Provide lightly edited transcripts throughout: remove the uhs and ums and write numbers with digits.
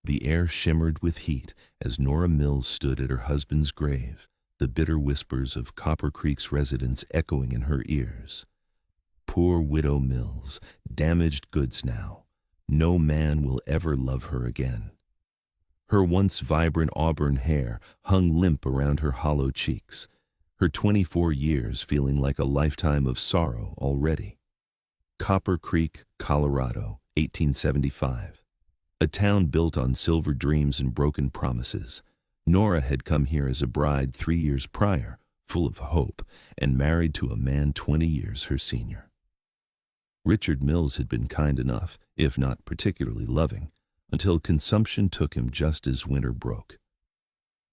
The air shimmered with heat as Nora Mills stood at her husband's grave, the bitter whispers of Copper Creek's residents echoing in her ears. Poor widow Mills, damaged goods now. No man will ever love her again. Her once vibrant auburn hair hung limp around her hollow cheeks, her 24 years feeling like a lifetime of sorrow already. Copper Creek, Colorado, 1875. A town built on silver dreams and broken promises. Nora had come here as a bride 3 years prior, full of hope, and married to a man 20 years her senior. Richard Mills had been kind enough, if not particularly loving, until consumption took him just as winter broke.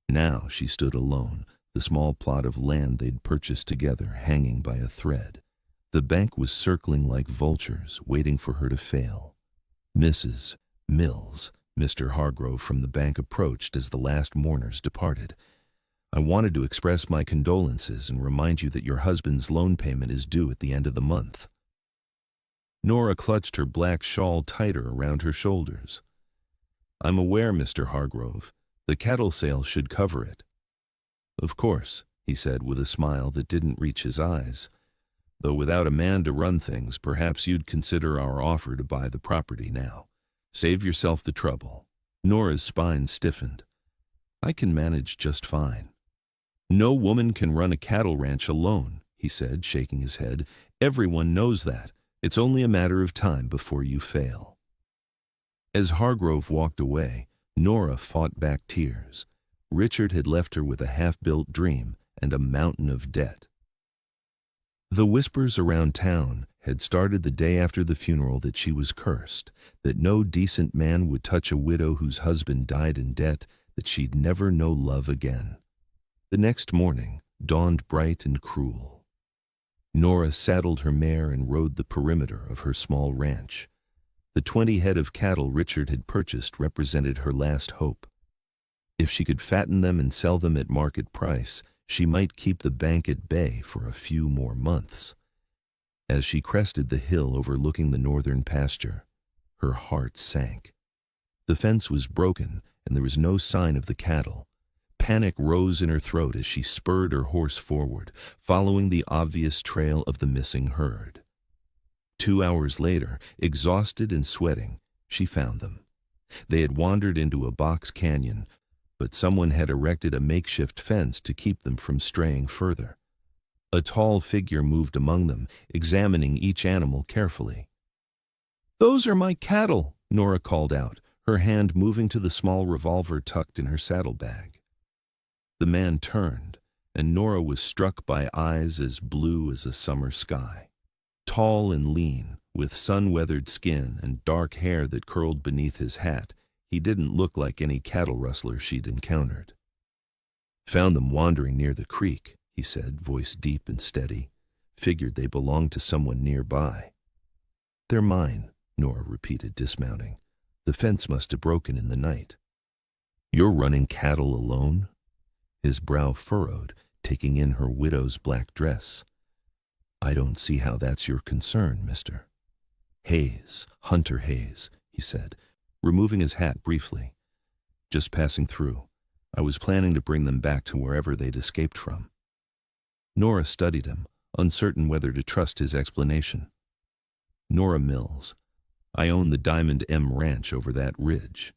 Now she stood alone, the small plot of land they'd purchased together hanging by a thread. The bank was circling like vultures, waiting for her to fail. Mrs. Mills, Mr. Hargrove from the bank approached as the last mourners departed. I wanted to express my condolences and remind you that your husband's loan payment is due at the end of the month. Nora clutched her black shawl tighter around her shoulders. I'm aware, Mr. Hargrove. The cattle sale should cover it. Of course, he said with a smile that didn't reach his eyes. Though without a man to run things, perhaps you'd consider our offer to buy the property now. Save yourself the trouble. Nora's spine stiffened. I can manage just fine. No woman can run a cattle ranch alone, he said, shaking his head. Everyone knows that. It's only a matter of time before you fail. As Hargrove walked away, Nora fought back tears. Richard had left her with a half-built dream and a mountain of debt. The whispers around town had started the day after the funeral that she was cursed, that no decent man would touch a widow whose husband died in debt, that she'd never know love again. The next morning dawned bright and cruel. Nora saddled her mare and rode the perimeter of her small ranch. The 20 head of cattle Richard had purchased represented her last hope. If she could fatten them and sell them at market price, she might keep the bank at bay for a few more months. As she crested the hill overlooking the northern pasture, her heart sank. The fence was broken, and there was no sign of the cattle. Panic rose in her throat as she spurred her horse forward, following the obvious trail of the missing herd. 2 hours later, exhausted and sweating, she found them. They had wandered into a box canyon, but someone had erected a makeshift fence to keep them from straying further. A tall figure moved among them, examining each animal carefully. "Those are my cattle," Nora called out, her hand moving to the small revolver tucked in her saddlebag. The man turned, and Nora was struck by eyes as blue as a summer sky. Tall and lean, with sun-weathered skin and dark hair that curled beneath his hat, he didn't look like any cattle rustler she'd encountered. "Found them wandering near the creek," he said, voice deep and steady. "Figured they belonged to someone nearby." "They're mine," Nora repeated, dismounting. "The fence must have broken in the night." "You're running cattle alone?" His brow furrowed, taking in her widow's black dress. "I don't see how that's your concern, mister." "Hayes, Hunter Hayes," he said, removing his hat briefly. "Just passing through. I was planning to bring them back to wherever they'd escaped from." Nora studied him, uncertain whether to trust his explanation. "Nora Mills. I own the Diamond M Ranch over that ridge."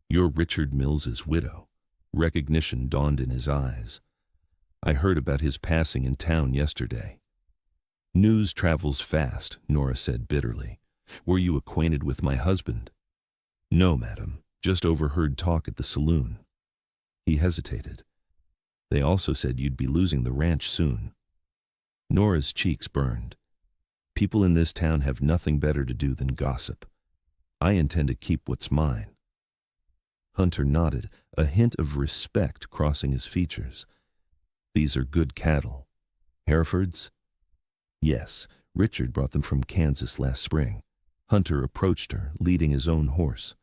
"You're Richard Mills's widow." Recognition dawned in his eyes. "I heard about his passing in town yesterday." "News travels fast," Nora said bitterly. "Were you acquainted with my husband?" "No, madam. Just overheard talk at the saloon." He hesitated. "They also said you'd be losing the ranch soon." Nora's cheeks burned. "People in this town have nothing better to do than gossip. I intend to keep what's mine." Hunter nodded, a hint of respect crossing his features. "These are good cattle." "Herefords?" "Yes, Richard brought them from Kansas last spring." Hunter approached her, leading his own horse.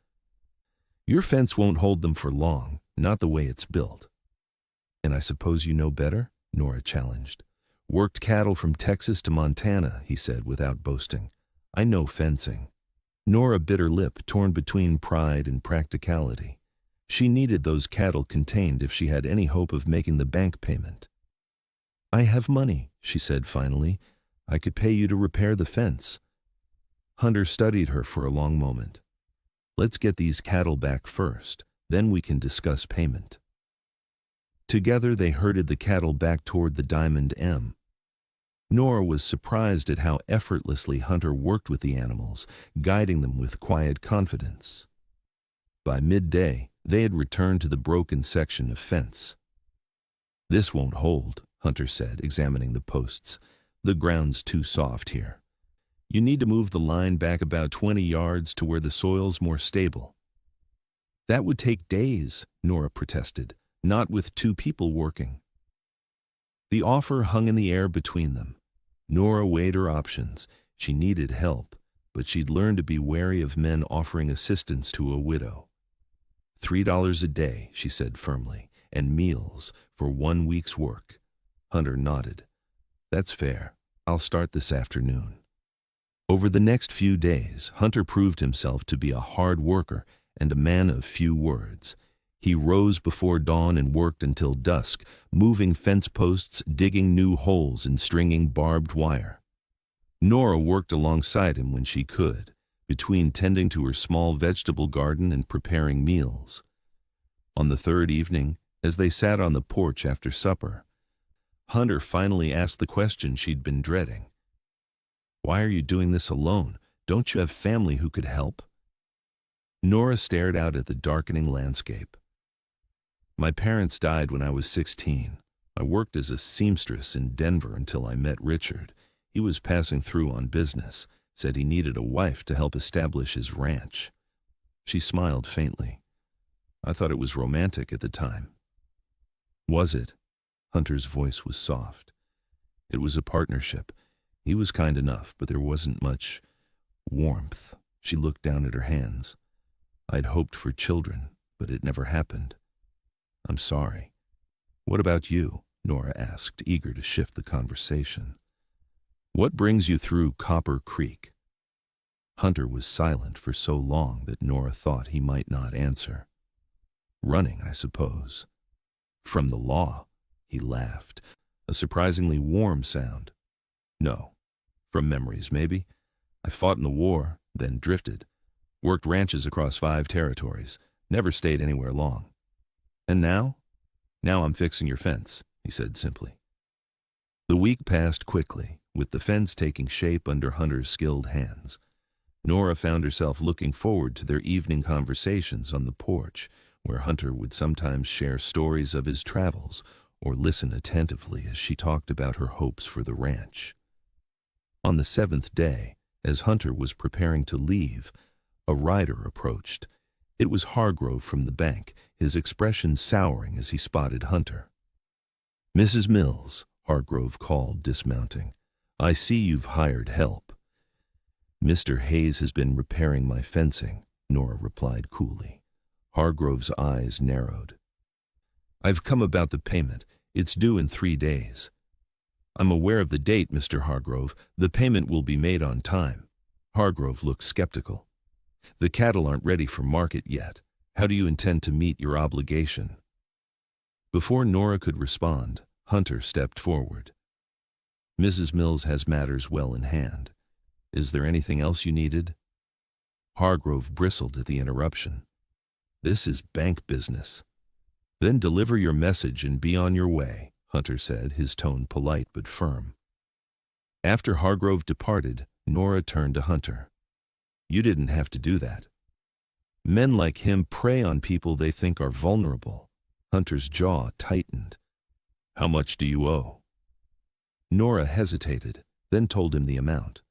"Your fence won't hold them for long, not the way it's built." "And I suppose you know better?" Nora challenged. "Worked cattle from Texas to Montana," he said without boasting. "I know fencing." Nora bit her lip, torn between pride and practicality. She needed those cattle contained if she had any hope of making the bank payment. "I have money," she said finally. "I could pay you to repair the fence." Hunter studied her for a long moment. "Let's get these cattle back first, then we can discuss payment." Together they herded the cattle back toward the Diamond M. Nora was surprised at how effortlessly Hunter worked with the animals, guiding them with quiet confidence. By midday, they had returned to the broken section of fence. "This won't hold," Hunter said, examining the posts. "The ground's too soft here. You need to move the line back about 20 yards to where the soil's more stable." "That would take days," Nora protested, "not with two people working." The offer hung in the air between them. Nora weighed her options. She needed help, but she'd learned to be wary of men offering assistance to a widow. $3 a day, she said firmly, and meals for 1 week's work. Hunter nodded. "That's fair. I'll start this afternoon." Over the next few days, Hunter proved himself to be a hard worker and a man of few words. He rose before dawn and worked until dusk, moving fence posts, digging new holes, and stringing barbed wire. Nora worked alongside him when she could, between tending to her small vegetable garden and preparing meals. On the third evening, as they sat on the porch after supper, Hunter finally asked the question she'd been dreading. "Why are you doing this alone? Don't you have family who could help?" Nora stared out at the darkening landscape. "My parents died when I was 16. I worked as a seamstress in Denver until I met Richard. He was passing through on business, said he needed a wife to help establish his ranch." She smiled faintly. "I thought it was romantic at the time." "Was it?" Hunter's voice was soft. "It was a partnership. He was kind enough, but there wasn't much warmth." She looked down at her hands. "I'd hoped for children, but it never happened. I'm sorry." "What about you?" Nora asked, eager to shift the conversation. "What brings you through Copper Creek?" Hunter was silent for so long that Nora thought he might not answer. "Running, I suppose." "From the law," he laughed, a surprisingly warm sound. "No. From memories, maybe. I fought in the war, then drifted. Worked ranches across 5 territories. Never stayed anywhere long. And now? Now I'm fixing your fence," he said simply. The week passed quickly, with the fence taking shape under Hunter's skilled hands. Nora found herself looking forward to their evening conversations on the porch, where Hunter would sometimes share stories of his travels or listen attentively as she talked about her hopes for the ranch. On the 7th day, as Hunter was preparing to leave, a rider approached. It was Hargrove from the bank, his expression souring as he spotted Hunter. "Mrs. Mills," Hargrove called, dismounting, "I see you've hired help." "Mr. Hayes has been repairing my fencing," Nora replied coolly. Hargrove's eyes narrowed. "I've come about the payment. It's due in 3 days." "I'm aware of the date, Mr. Hargrove. The payment will be made on time." Hargrove looked skeptical. "The cattle aren't ready for market yet. How do you intend to meet your obligation?" Before Nora could respond, Hunter stepped forward. "Mrs. Mills has matters well in hand. Is there anything else you needed?" Hargrove bristled at the interruption. "This is bank business." "Then deliver your message and be on your way," Hunter said, his tone polite but firm. After Hargrove departed, Nora turned to Hunter. "You didn't have to do that." "Men like him prey on people they think are vulnerable." Hunter's jaw tightened. "How much do you owe?" Nora hesitated, then told him the amount.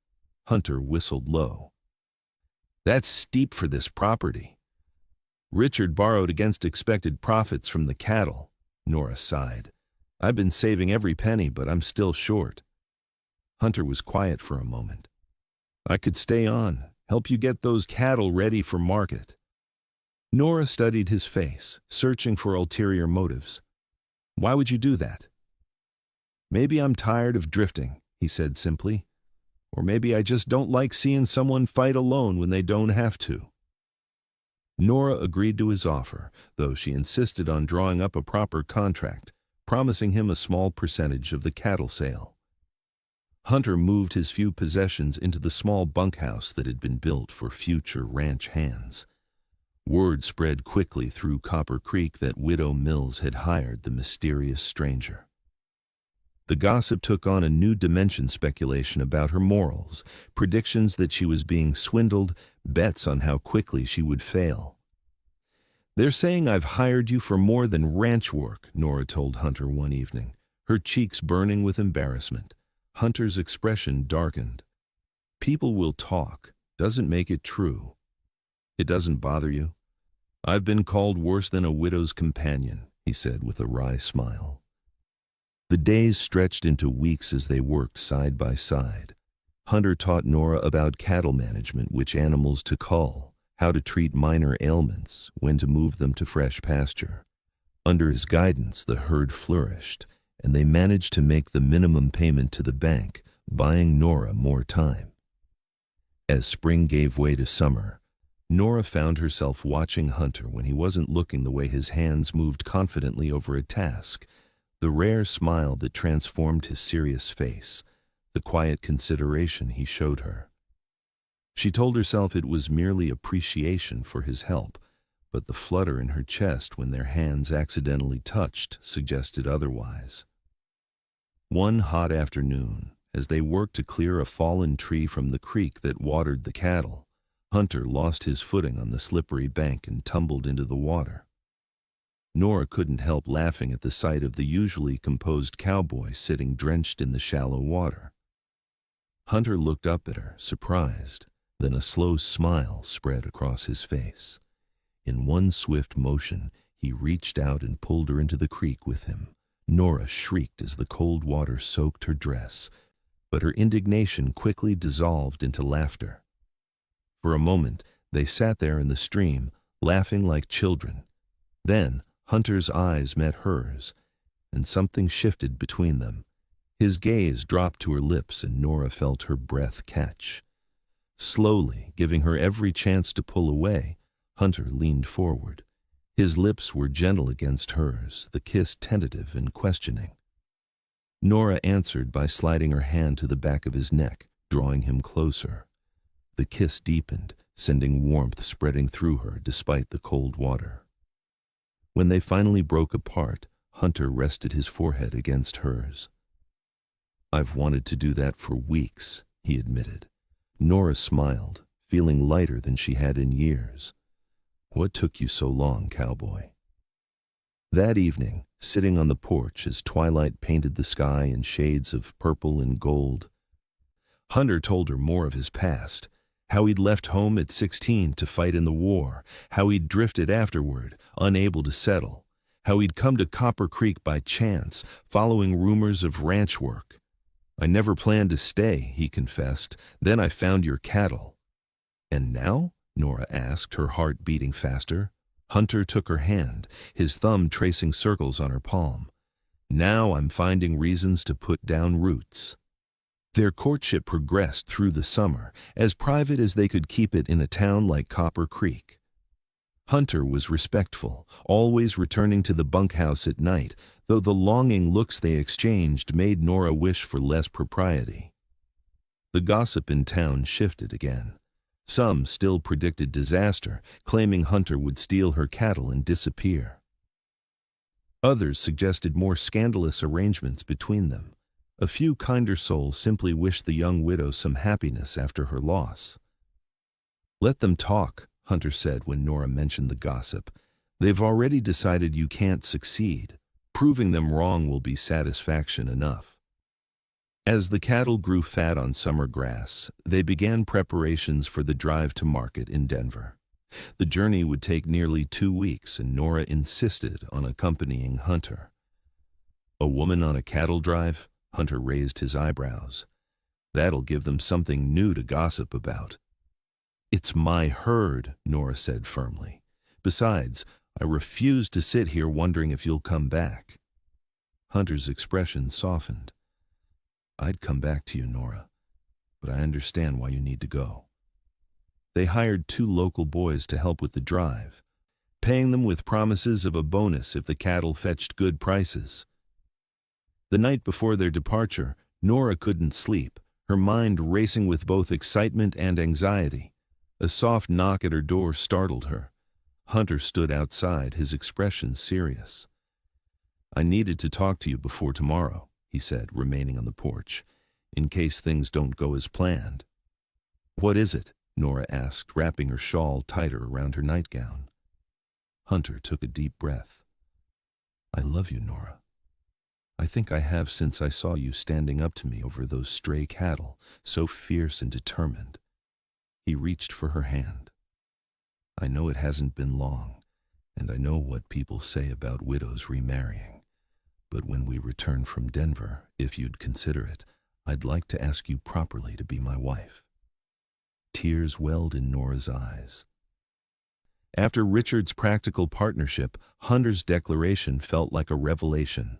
Hunter whistled low. "That's steep for this property." "Richard borrowed against expected profits from the cattle," Nora sighed. "I've been saving every penny, but I'm still short." Hunter was quiet for a moment. "I could stay on, help you get those cattle ready for market." Nora studied his face, searching for ulterior motives. "Why would you do that?" "Maybe I'm tired of drifting," he said simply. Or maybe I just don't like seeing someone fight alone when they don't have to." Nora agreed to his offer, though she insisted on drawing up a proper contract, promising him a small percentage of the cattle sale. Hunter moved his few possessions into the small bunkhouse that had been built for future ranch hands. Word spread quickly through Copper Creek that Widow Mills had hired the mysterious stranger. The gossip took on a new dimension: speculation about her morals, predictions that she was being swindled, bets on how quickly she would fail. "They're saying I've hired you for more than ranch work," Nora told Hunter one evening, her cheeks burning with embarrassment. Hunter's expression darkened. "People will talk. Doesn't make it true. It doesn't bother you?" "I've been called worse than a widow's companion," he said with a wry smile. The days stretched into weeks as they worked side by side. Hunter taught Nora about cattle management, which animals to cull, how to treat minor ailments, when to move them to fresh pasture. Under his guidance, the herd flourished, and they managed to make the minimum payment to the bank, buying Nora more time. As spring gave way to summer, Nora found herself watching Hunter when he wasn't looking, the way his hands moved confidently over a task, the rare smile that transformed his serious face, the quiet consideration he showed her. She told herself it was merely appreciation for his help, but the flutter in her chest when their hands accidentally touched suggested otherwise. One hot afternoon, as they worked to clear a fallen tree from the creek that watered the cattle, Hunter lost his footing on the slippery bank and tumbled into the water. Nora couldn't help laughing at the sight of the usually composed cowboy sitting drenched in the shallow water. Hunter looked up at her, surprised, then a slow smile spread across his face. In one swift motion, he reached out and pulled her into the creek with him. Nora shrieked as the cold water soaked her dress, but her indignation quickly dissolved into laughter. For a moment, they sat there in the stream, laughing like children. Then, Hunter's eyes met hers, and something shifted between them. His gaze dropped to her lips, and Nora felt her breath catch. Slowly, giving her every chance to pull away, Hunter leaned forward. His lips were gentle against hers, the kiss tentative and questioning. Nora answered by sliding her hand to the back of his neck, drawing him closer. The kiss deepened, sending warmth spreading through her despite the cold water. When they finally broke apart, Hunter rested his forehead against hers. "I've wanted to do that for weeks," he admitted. Nora smiled, feeling lighter than she had in years. "What took you so long, cowboy?" That evening, sitting on the porch as twilight painted the sky in shades of purple and gold, Hunter told her more of his past, how he'd left home at 16 to fight in the war, how he'd drifted afterward, unable to settle, how he'd come to Copper Creek by chance, following rumors of ranch work. "I never planned to stay," he confessed. "Then I found your cattle." "And now?" Nora asked, her heart beating faster. Hunter took her hand, his thumb tracing circles on her palm. "Now I'm finding reasons to put down roots." Their courtship progressed through the summer, as private as they could keep it in a town like Copper Creek. Hunter was respectful, always returning to the bunkhouse at night, though the longing looks they exchanged made Nora wish for less propriety. The gossip in town shifted again. Some still predicted disaster, claiming Hunter would steal her cattle and disappear. Others suggested more scandalous arrangements between them. A few kinder souls simply wished the young widow some happiness after her loss. "Let them talk," Hunter said when Nora mentioned the gossip. "They've already decided you can't succeed. Proving them wrong will be satisfaction enough." As the cattle grew fat on summer grass, they began preparations for the drive to market in Denver. The journey would take nearly 2 weeks, and Nora insisted on accompanying Hunter. "A woman on a cattle drive?" Hunter raised his eyebrows. "That'll give them something new to gossip about." "It's my herd," Nora said firmly. "Besides, I refuse to sit here wondering if you'll come back." Hunter's expression softened. "I'd come back to you, Nora, but I understand why you need to go." They hired 2 local boys to help with the drive, paying them with promises of a bonus if the cattle fetched good prices. The night before their departure, Nora couldn't sleep, her mind racing with both excitement and anxiety. A soft knock at her door startled her. Hunter stood outside, his expression serious. "I needed to talk to you before tomorrow," he said, remaining on the porch, "in case things don't go as planned." "What is it?" Nora asked, wrapping her shawl tighter around her nightgown. Hunter took a deep breath. "I love you, Nora. I think I have since I saw you standing up to me over those stray cattle, so fierce and determined." He reached for her hand. "I know it hasn't been long, and I know what people say about widows remarrying. But when we return from Denver, if you'd consider it, I'd like to ask you properly to be my wife." Tears welled in Nora's eyes. After Richard's practical partnership, Hunter's declaration felt like a revelation.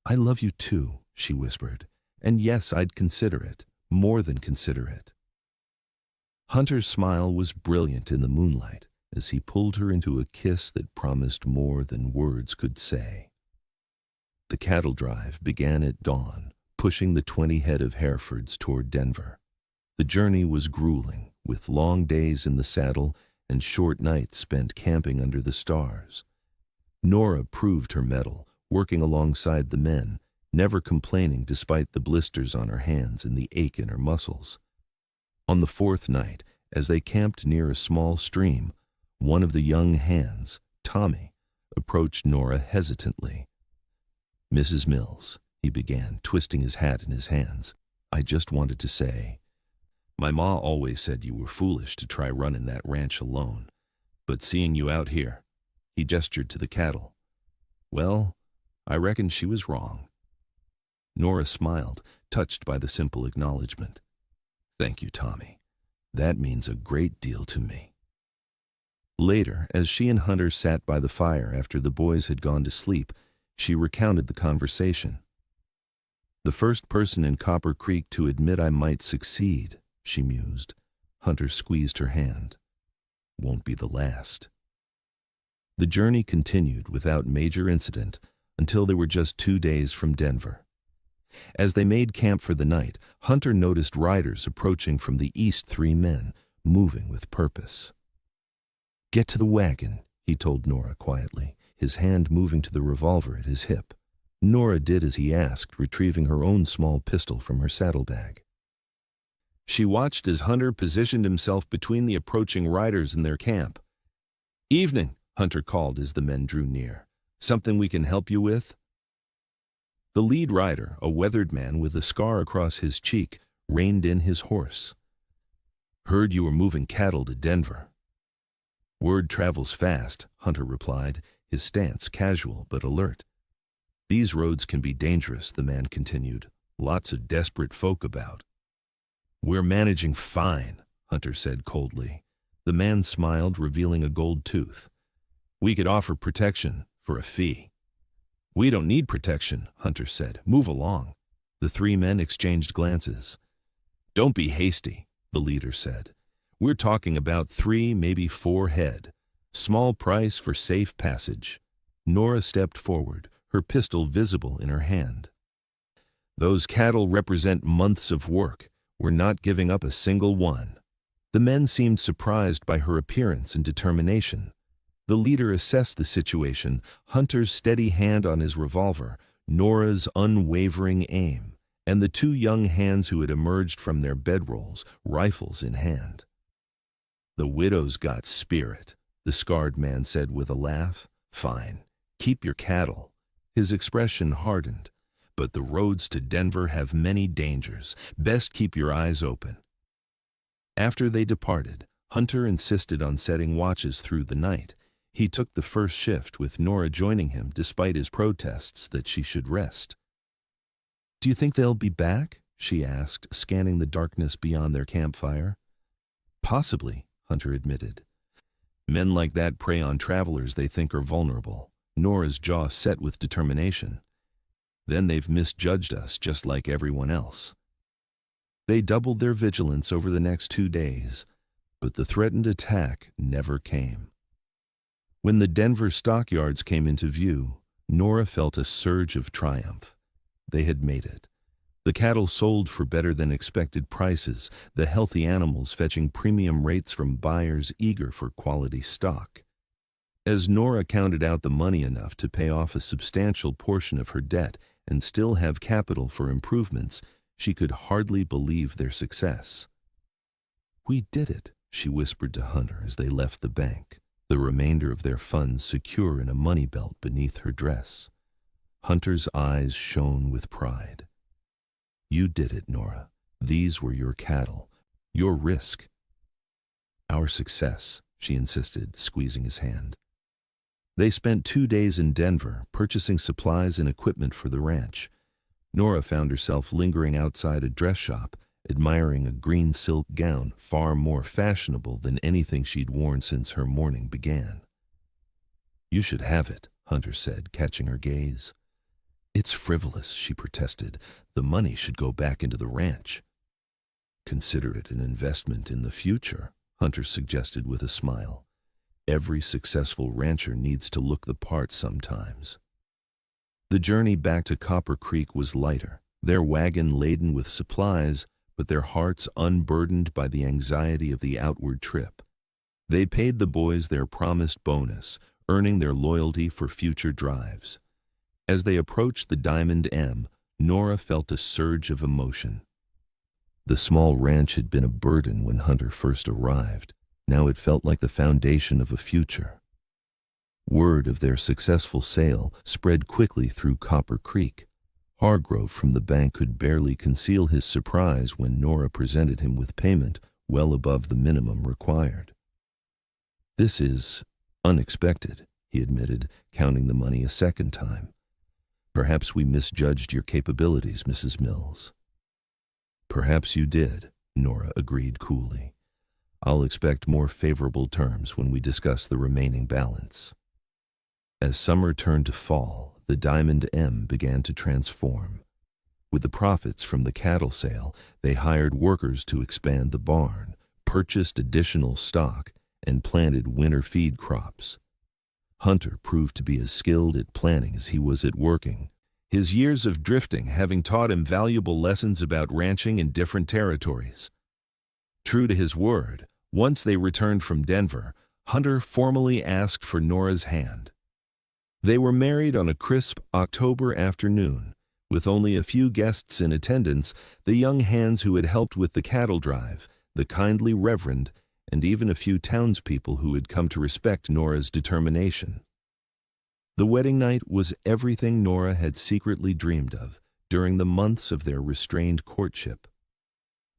"I love you too," she whispered, "and yes, I'd consider it, more than consider it." Hunter's smile was brilliant in the moonlight as he pulled her into a kiss that promised more than words could say. The cattle drive began at dawn, pushing the 20 head of Herefords toward Denver. The journey was grueling, with long days in the saddle and short nights spent camping under the stars. Nora proved her mettle, working alongside the men, never complaining despite the blisters on her hands and the ache in her muscles. On the 4th night, as they camped near a small stream, one of the young hands, Tommy, approached Nora hesitantly. "Mrs. Mills," he began, twisting his hat in his hands, "I just wanted to say, my ma always said you were foolish to try running that ranch alone, but seeing you out here," he gestured to the cattle, "well, I reckon she was wrong." Nora smiled, touched by the simple acknowledgement. "Thank you, Tommy. That means a great deal to me." Later, as she and Hunter sat by the fire after the boys had gone to sleep, she recounted the conversation. "The first person in Copper Creek to admit I might succeed," she mused. Hunter squeezed her hand. "Won't be the last." The journey continued without major incident until they were just 2 days from Denver. As they made camp for the night, Hunter noticed riders approaching from the east, 3 men, moving with purpose. "Get to the wagon," he told Nora quietly, his hand moving to the revolver at his hip. Nora did as he asked, retrieving her own small pistol from her saddlebag. She watched as Hunter positioned himself between the approaching riders and their camp. "Evening," Hunter called as the men drew near. "Something we can help you with?" The lead rider, a weathered man with a scar across his cheek, reined in his horse. "Heard you were moving cattle to Denver." "Word travels fast," Hunter replied, his stance casual but alert. "These roads can be dangerous," the man continued. "Lots of desperate folk about." "We're managing fine," Hunter said coldly. The man smiled, revealing a gold tooth. "We could offer protection for a fee." "We don't need protection," Hunter said. "Move along." The 3 men exchanged glances. "Don't be hasty," the leader said. "We're talking about 3, maybe 4 head. Small price for safe passage." Nora stepped forward, her pistol visible in her hand. "Those cattle represent months of work. We're not giving up a single one." The men seemed surprised by her appearance and determination. The leader assessed the situation, Hunter's steady hand on his revolver, Nora's unwavering aim, and the 2 young hands who had emerged from their bedrolls, rifles in hand. "The widow's got spirit," the scarred man said with a laugh. "Fine. Keep your cattle." His expression hardened. "But the roads to Denver have many dangers. Best keep your eyes open." After they departed, Hunter insisted on setting watches through the night. He took the first shift, with Nora joining him despite his protests that she should rest. "Do you think they'll be back?" she asked, scanning the darkness beyond their campfire. "Possibly," Hunter admitted. "Men like that prey on travelers they think are vulnerable." Nora's jaw set with determination. "Then they've misjudged us just like everyone else." They doubled their vigilance over the next 2 days, but the threatened attack never came. When the Denver stockyards came into view, Nora felt a surge of triumph. They had made it. The cattle sold for better than expected prices, the healthy animals fetching premium rates from buyers eager for quality stock. As Nora counted out the money enough to pay off a substantial portion of her debt and still have capital for improvements, she could hardly believe their success. "We did it," she whispered to Hunter as they left the bank, the remainder of their funds secure in a money belt beneath her dress. Hunter's eyes shone with pride. "You did it, Nora. These were your cattle, your risk." "Our success," she insisted, squeezing his hand. They spent 2 days in Denver, purchasing supplies and equipment for the ranch. Nora found herself lingering outside a dress shop, admiring a green silk gown far more fashionable than anything she'd worn since her mourning began. "You should have it," Hunter said, catching her gaze. "It's frivolous," she protested. "The money should go back into the ranch." "Consider it an investment in the future," Hunter suggested with a smile. "Every successful rancher needs to look the part sometimes." The journey back to Copper Creek was lighter, their wagon laden with supplies, but their hearts unburdened by the anxiety of the outward trip. They paid the boys their promised bonus, earning their loyalty for future drives. As they approached the Diamond M, Nora felt a surge of emotion. The small ranch had been a burden when Hunter first arrived. Now it felt like the foundation of a future. Word of their successful sale spread quickly through Copper Creek. Hargrove from the bank could barely conceal his surprise when Nora presented him with payment well above the minimum required. "This is unexpected," he admitted, counting the money a second time. "Perhaps we misjudged your capabilities, Mrs. Mills." "Perhaps you did," Nora agreed coolly. "I'll expect more favorable terms when we discuss the remaining balance." As summer turned to fall, the Diamond M began to transform. With the profits from the cattle sale, they hired workers to expand the barn, purchased additional stock, and planted winter feed crops. Hunter proved to be as skilled at planning as he was at working, his years of drifting having taught him valuable lessons about ranching in different territories. True to his word, once they returned from Denver, Hunter formally asked for Nora's hand. They were married on a crisp October afternoon. With only a few guests in attendance, the young hands who had helped with the cattle drive, the kindly Reverend, and even a few townspeople who had come to respect Nora's determination. The wedding night was everything Nora had secretly dreamed of during the months of their restrained courtship.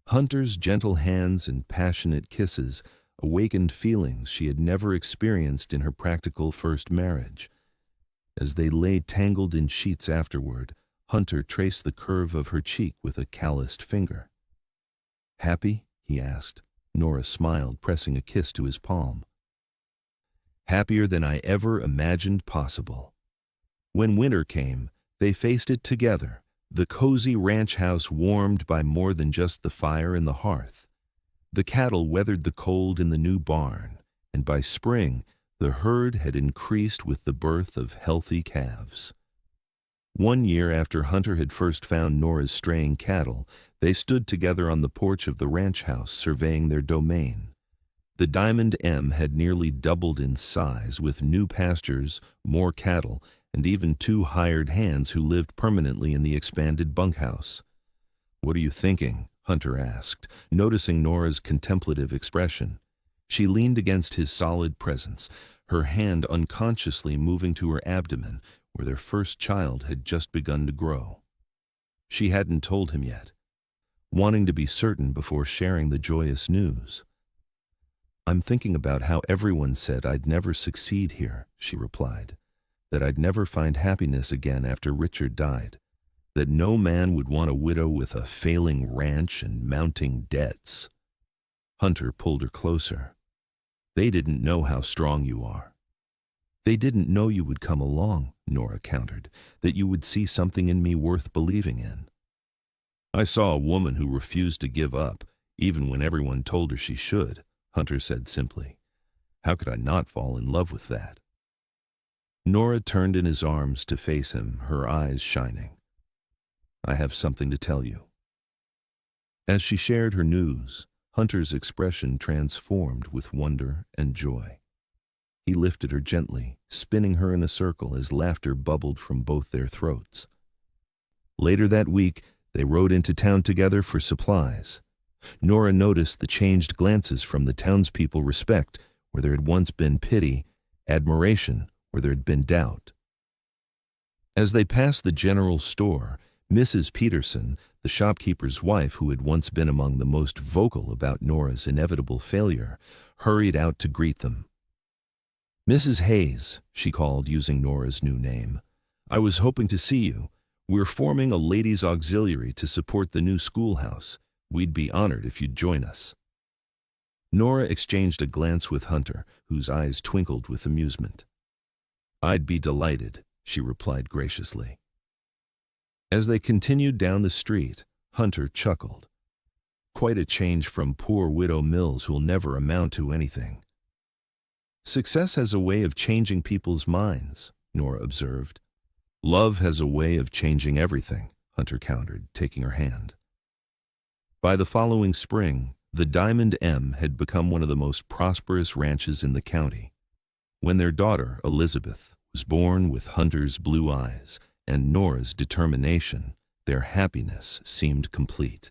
Hunter's gentle hands and passionate kisses awakened feelings she had never experienced in her practical first marriage. As they lay tangled in sheets afterward, Hunter traced the curve of her cheek with a calloused finger. "Happy?" he asked. Nora smiled, pressing a kiss to his palm. "Happier than I ever imagined possible." When winter came, they faced it together, the cozy ranch house warmed by more than just the fire and the hearth. The cattle weathered the cold in the new barn, and by spring, the herd had increased with the birth of healthy calves. 1 year after Hunter had first found Nora's straying cattle, they stood together on the porch of the ranch house surveying their domain. The Diamond M had nearly doubled in size, with new pastures, more cattle, and even 2 hired hands who lived permanently in the expanded bunkhouse. "What are you thinking?" Hunter asked, noticing Nora's contemplative expression. She leaned against his solid presence, her hand unconsciously moving to her abdomen, where their first child had just begun to grow. She hadn't told him yet, wanting to be certain before sharing the joyous news. "I'm thinking about how everyone said I'd never succeed here," she replied, "that I'd never find happiness again after Richard died, that no man would want a widow with a failing ranch and mounting debts." Hunter pulled her closer. "They didn't know how strong you are." "They didn't know you would come along," Nora countered, "that you would see something in me worth believing in." I saw a woman who refused to give up, even when everyone told her she should, Hunter said simply. How could I not fall in love with that? Nora turned in his arms to face him, her eyes shining. I have something to tell you. As she shared her news, Hunter's expression transformed with wonder and joy. He lifted her gently, spinning her in a circle as laughter bubbled from both their throats. Later that week, they rode into town together for supplies. Nora noticed the changed glances from the townspeople, respect where there had once been pity, admiration where there had been doubt. As they passed the general store, Mrs. Peterson, the shopkeeper's wife who had once been among the most vocal about Nora's inevitable failure, hurried out to greet them. Mrs. Hayes, she called using Nora's new name, I was hoping to see you. We're forming a ladies' auxiliary to support the new schoolhouse. We'd be honored if you'd join us. Nora exchanged a glance with Hunter, whose eyes twinkled with amusement. I'd be delighted, she replied graciously. As they continued down the street, Hunter chuckled. Quite a change from poor Widow Mills who'll never amount to anything. Success has a way of changing people's minds, Nora observed. Love has a way of changing everything, Hunter countered, taking her hand. By the following spring, the Diamond M had become one of the most prosperous ranches in the county. When their daughter, Elizabeth, was born with Hunter's blue eyes and Nora's determination, their happiness seemed complete.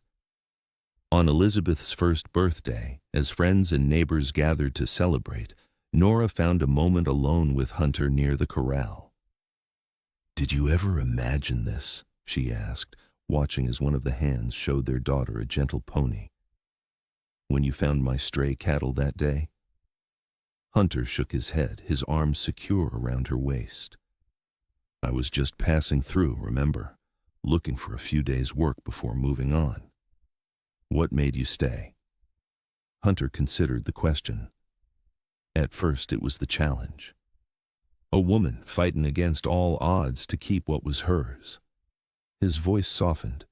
On Elizabeth's first birthday, as friends and neighbors gathered to celebrate, Nora found a moment alone with Hunter near the corral. Did you ever imagine this? She asked, watching as one of the hands showed their daughter a gentle pony. When you found my stray cattle that day? Hunter shook his head, his arms secure around her waist. I was just passing through, remember, looking for a few days' work before moving on. What made you stay? Hunter considered the question. At first it was the challenge. A woman fighting against all odds to keep what was hers. His voice softened.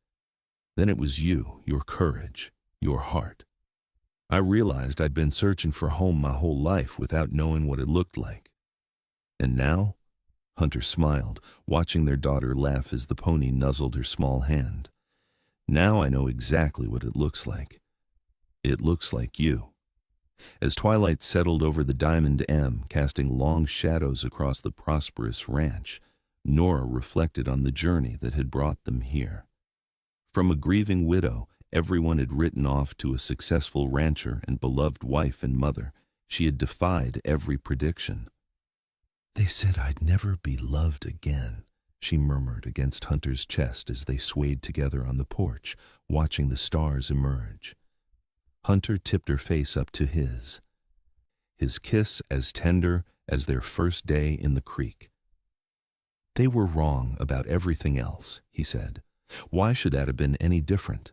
Then it was you, your courage, your heart. I realized I'd been searching for home my whole life without knowing what it looked like. And now? Hunter smiled, watching their daughter laugh as the pony nuzzled her small hand. Now I know exactly what it looks like. It looks like you. As twilight settled over the Diamond M, casting long shadows across the prosperous ranch, Nora reflected on the journey that had brought them here. From a grieving widow, everyone had written off, to a successful rancher and beloved wife and mother, she had defied every prediction. They said I'd never be loved again, she murmured against Hunter's chest as they swayed together on the porch, watching the stars emerge. Hunter tipped her face up to his kiss as tender as their first day in the creek. They were wrong about everything else, he said. Why should that have been any different?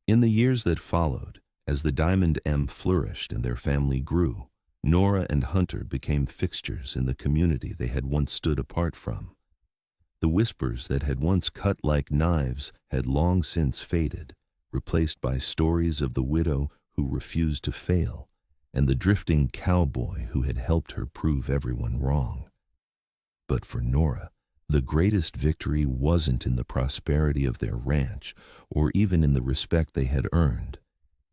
In the years that followed, as the Diamond M flourished and their family grew, Nora and Hunter became fixtures in the community they had once stood apart from. The whispers that had once cut like knives had long since faded, replaced by stories of the widow who refused to fail and the drifting cowboy who had helped her prove everyone wrong. But for Nora, the greatest victory wasn't in the prosperity of their ranch or even in the respect they had earned.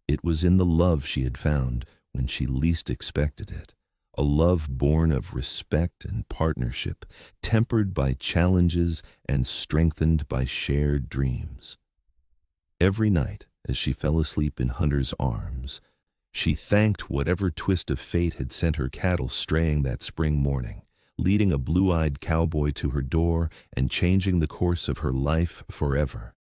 It was in the love she had found when she least expected it, a love born of respect and partnership, tempered by challenges and strengthened by shared dreams. Every night, as she fell asleep in Hunter's arms, she thanked whatever twist of fate had sent her cattle straying that spring morning, leading a blue-eyed cowboy to her door and changing the course of her life forever.